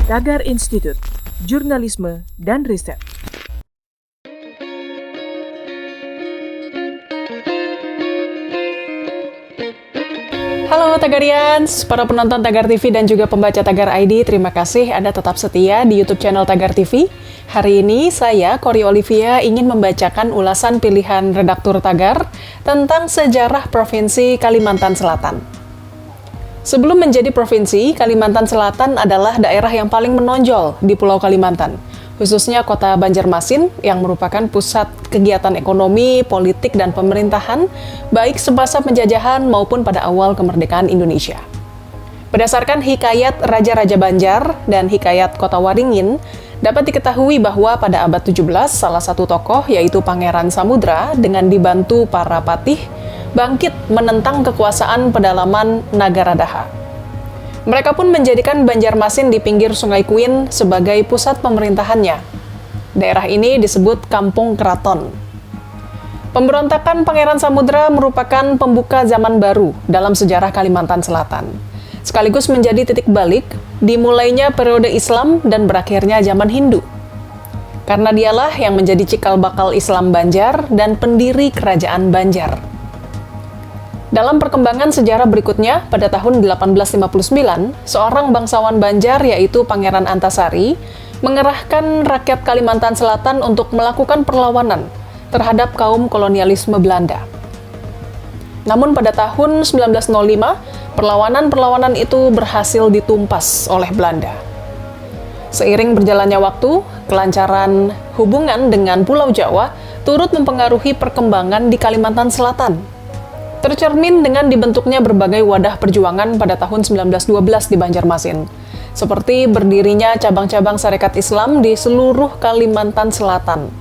Tagar Institute, Jurnalisme dan Riset. Halo Tagarians, para penonton Tagar TV dan juga pembaca Tagar ID, terima kasih Anda tetap setia di YouTube channel Tagar TV. Hari ini saya, Kori Olivia, ingin membacakan ulasan pilihan redaktur Tagar tentang sejarah Provinsi Kalimantan Selatan. Sebelum menjadi provinsi, Kalimantan Selatan adalah daerah yang paling menonjol di Pulau Kalimantan, khususnya kota Banjarmasin yang merupakan pusat kegiatan ekonomi, politik, dan pemerintahan, baik semasa penjajahan maupun pada awal kemerdekaan Indonesia. Berdasarkan hikayat Raja-Raja Banjar dan hikayat Kota Waringin, dapat diketahui bahwa pada abad 17, salah satu tokoh yaitu Pangeran Samudra dengan dibantu para patih, bangkit menentang kekuasaan pedalaman Nagara-daha. Mereka pun menjadikan Banjarmasin di pinggir Sungai Kuin sebagai pusat pemerintahannya. Daerah ini disebut Kampung Keraton. Pemberontakan Pangeran Samudra merupakan pembuka zaman baru dalam sejarah Kalimantan Selatan, sekaligus menjadi titik balik dimulainya periode Islam dan berakhirnya zaman Hindu. Karena dialah yang menjadi cikal bakal Islam Banjar dan pendiri Kerajaan Banjar. Dalam perkembangan sejarah berikutnya, pada tahun 1859, seorang bangsawan Banjar yaitu Pangeran Antasari mengerahkan rakyat Kalimantan Selatan untuk melakukan perlawanan terhadap kaum kolonialisme Belanda. Namun pada tahun 1905, perlawanan-perlawanan itu berhasil ditumpas oleh Belanda. Seiring berjalannya waktu, kelancaran hubungan dengan Pulau Jawa turut mempengaruhi perkembangan di Kalimantan Selatan. Tercermin dengan dibentuknya berbagai wadah perjuangan pada tahun 1912 di Banjarmasin, seperti berdirinya cabang-cabang Sarekat Islam di seluruh Kalimantan Selatan.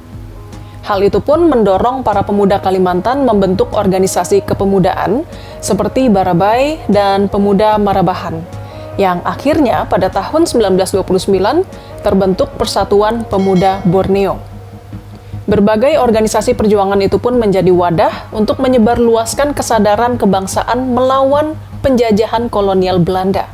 Hal itu pun mendorong para pemuda Kalimantan membentuk organisasi kepemudaan seperti Barabai dan Pemuda Marabahan, yang akhirnya pada tahun 1929 terbentuk Persatuan Pemuda Borneo. Berbagai organisasi perjuangan itu pun menjadi wadah untuk menyebarluaskan kesadaran kebangsaan melawan penjajahan kolonial Belanda.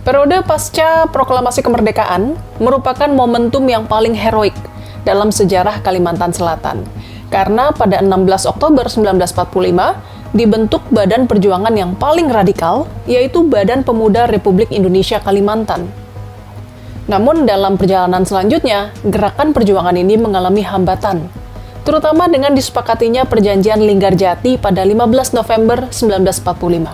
Periode pasca proklamasi kemerdekaan merupakan momentum yang paling heroik dalam sejarah Kalimantan Selatan, karena pada 16 Oktober 1945 dibentuk badan perjuangan yang paling radikal, yaitu Badan Pemuda Republik Indonesia Kalimantan. Namun dalam perjalanan selanjutnya, gerakan perjuangan ini mengalami hambatan, terutama dengan disepakatinya Perjanjian Linggarjati pada 15 November 1945.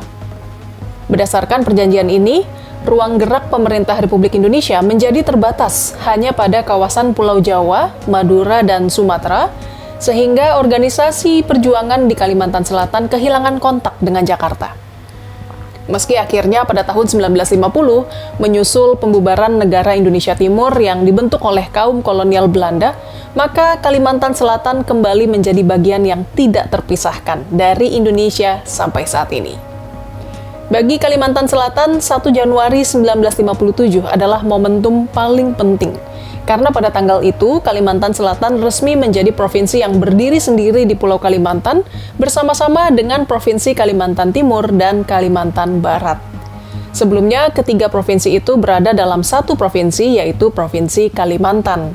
Berdasarkan perjanjian ini, ruang gerak pemerintah Republik Indonesia menjadi terbatas hanya pada kawasan Pulau Jawa, Madura, dan Sumatera, sehingga organisasi perjuangan di Kalimantan Selatan kehilangan kontak dengan Jakarta. Meski akhirnya pada tahun 1950 menyusul pembubaran negara Indonesia Timur yang dibentuk oleh kaum kolonial Belanda, maka Kalimantan Selatan kembali menjadi bagian yang tidak terpisahkan dari Indonesia sampai saat ini. Bagi Kalimantan Selatan, 1 Januari 1957 adalah momentum paling penting, karena pada tanggal itu Kalimantan Selatan resmi menjadi provinsi yang berdiri sendiri di Pulau Kalimantan bersama-sama dengan Provinsi Kalimantan Timur dan Kalimantan Barat. Sebelumnya, ketiga provinsi itu berada dalam satu provinsi, yaitu Provinsi Kalimantan.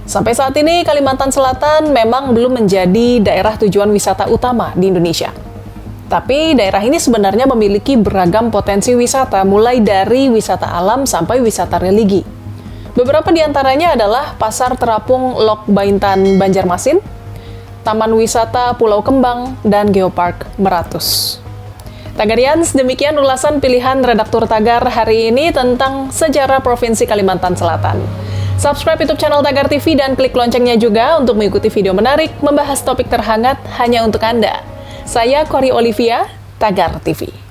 Sampai saat ini, Kalimantan Selatan memang belum menjadi daerah tujuan wisata utama di Indonesia. Tapi daerah ini sebenarnya memiliki beragam potensi wisata, mulai dari wisata alam sampai wisata religi. Beberapa di antaranya adalah Pasar Terapung Lok Baintan Banjarmasin, Taman Wisata Pulau Kembang, dan Geopark Meratus. Tagarians, demikian ulasan pilihan redaktur Tagar hari ini tentang sejarah Provinsi Kalimantan Selatan. Subscribe YouTube channel Tagar TV dan klik loncengnya juga untuk mengikuti video menarik membahas topik terhangat hanya untuk Anda. Saya Kori Olivia, Tagar TV.